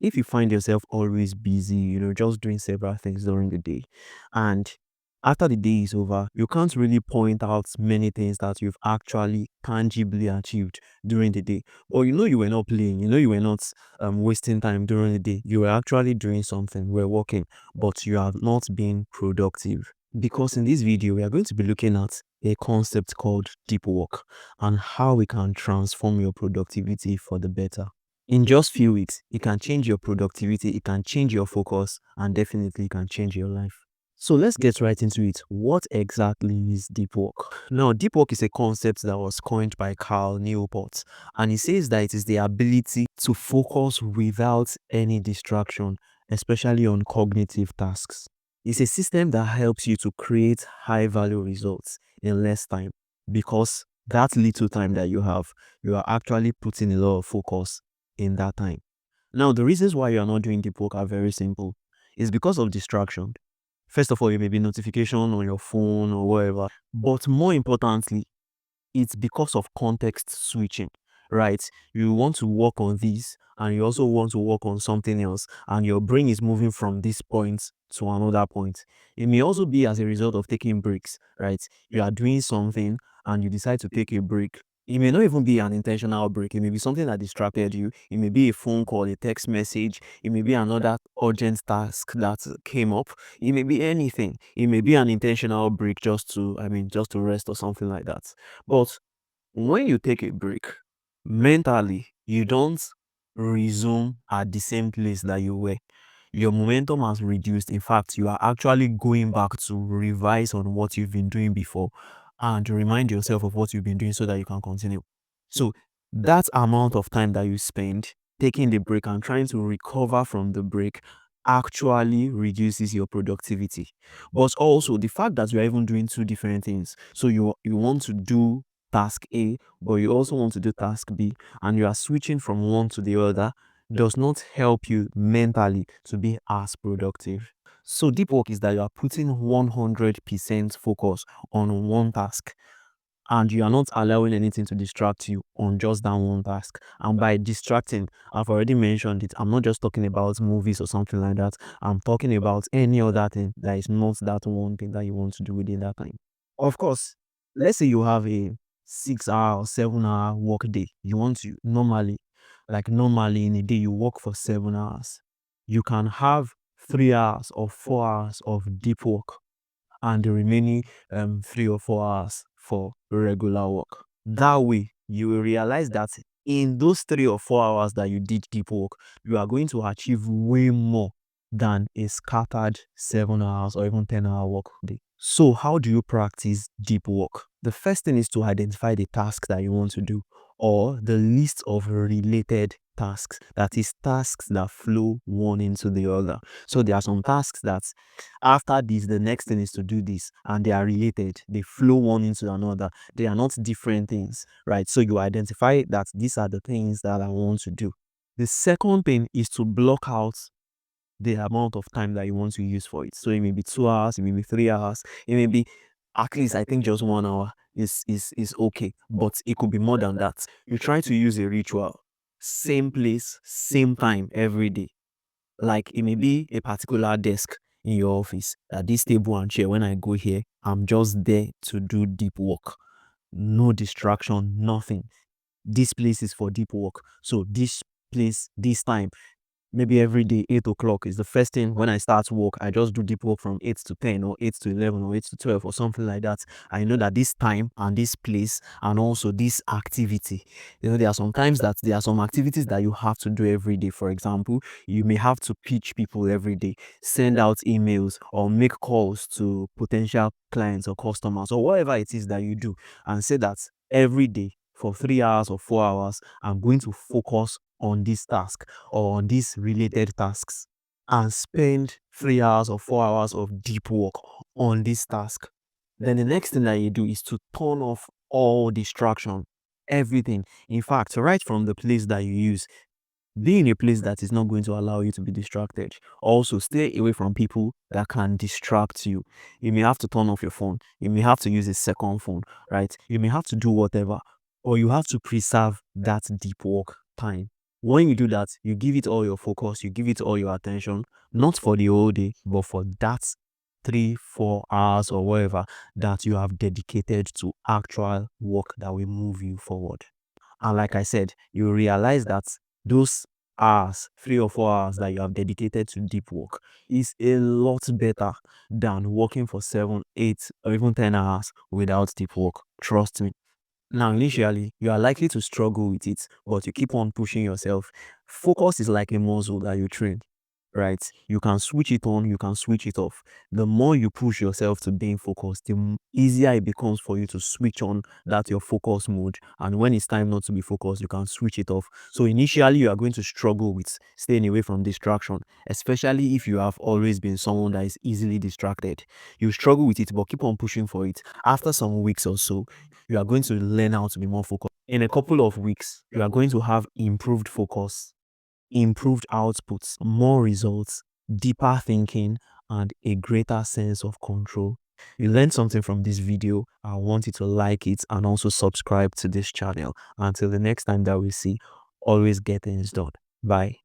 If you find yourself always busy, just doing several things during the day, and after the day is over, you can't really point out many things that you've actually tangibly achieved during the day. Or you were not playing, you were not wasting time during the day. You were actually doing something, you were working, but you have not been productive. Because in this video, we are going to be looking at a concept called deep work and how we can transform your productivity for the better. In just few weeks, it can change your productivity, it can change your focus, and definitely it can change your life. So let's get right into it. What exactly is deep work? Now, deep work is a concept that was coined by Cal Newport, and he says that it is the ability to focus without any distraction, especially on cognitive tasks. It's a system that helps you to create high value results in less time, because that little time that you are actually putting a lot of focus in that time. Now, the reasons why you are not doing deep work are very simple. It's because of distraction. First of all, it may be notification on your phone or whatever. But more importantly, it's because of context switching, right? You want to work on this and you also want to work on something else, and your brain is moving from this point to another point. It may also be as a result of taking breaks, right? You are doing something and you decide to take a break. It may not even be an intentional break. It may be something that distracted you. It may be a phone call, a text message. It may be another urgent task that came up. It may be anything. It may be an intentional break just to rest or something like that. But when you take a break, mentally, you don't resume at the same place that you were. Your momentum has reduced. In fact, you are actually going back to revise on what you've been doing before and remind yourself of what you've been doing so that you can continue. So, that amount of time that you spend taking the break and trying to recover from the break actually reduces your productivity. But also, the fact that you're even doing two different things. So, you want to do task A, but you also want to do task B, and you are switching from one to the other, does not help you mentally to be as productive. So deep work is that you are putting 100% focus on one task and you are not allowing anything to distract you on just that one task. And by distracting, I've already mentioned it. I'm not just talking about movies or something like that. I'm talking about any other thing that is not that one thing that you want to do within that time. Of course, let's say you have a 6 hour or 7 hour work day. You want to normally in a day, you work for 7 hours. You can have 3 hours or 4 hours of deep work and the remaining 3 or 4 hours for regular work. That way, you will realize that in those 3 or 4 hours that you did deep work, you are going to achieve way more than a scattered 7 hours or even 10 hour work day. So, how do you practice deep work? The first thing is to identify the task that you want to do or the list of related tasks. That is, tasks that flow one into the other. So, there are some tasks that after this, the next thing is to do this, and they are related. They flow one into another. They are not different things, right? So, you identify that these are the things that I want to do. The second thing is to block out the amount of time that you want to use for it. So it may be 2 hours, it may be 3 hours, it may be at least I think just 1 hour is okay, but it could be more than that. You try to use a ritual, same place, same time every day. Like it may be a particular desk in your office. At this table and chair, when I go here, I'm just there to do deep work. No distraction, nothing. This place is for deep work. So this place, this time, maybe every day 8 o'clock is the first thing when I start work. I just do deep work from 8 to 10 or 8 to 11 or 8 to 12 or something like that. I know that this time and this place and also this activity, there are sometimes that there are some activities that you have to do every day. For example, you may have to pitch people every day, send out emails or make calls to potential clients or customers or whatever it is that you do, and say that every day for 3 hours or 4 hours I'm going to focus on this task or on these related tasks and spend 3 hours or 4 hours of deep work on this task. Then the next thing that you do is to turn off all distraction, everything. In fact, right from the place that you use, be in a place that is not going to allow you to be distracted. Also, stay away from people that can distract you. You may have to turn off your phone. You may have to use a second phone, right? You may have to do whatever, or you have to preserve that deep work time. When you do that, you give it all your focus, you give it all your attention, not for the whole day, but for that 3-4 hours or whatever that you have dedicated to actual work that will move you forward. And like I said, you realize that those hours, 3 or 4 hours that you have dedicated to deep work is a lot better than working for 7, 8, or even 10 hours without deep work. Trust me. Now, initially, you are likely to struggle with it, but you keep on pushing yourself. Focus is like a muscle that you train, right? You can switch it on, you can switch it off. The more you push yourself to being focused, the easier it becomes for you to switch on that your focus mode. And when it's time not to be focused, you can switch it off. So initially, you are going to struggle with staying away from distraction, especially if you have always been someone that is easily distracted. You struggle with it, but keep on pushing for it. After some weeks or so, you are going to learn how to be more focused. In a couple of weeks, you are going to have improved focus, improved outputs, more results, deeper thinking, and a greater sense of control. You learned something from this video. I want you to like it and also subscribe to this channel. Until the next time that we see, always get things done. Bye.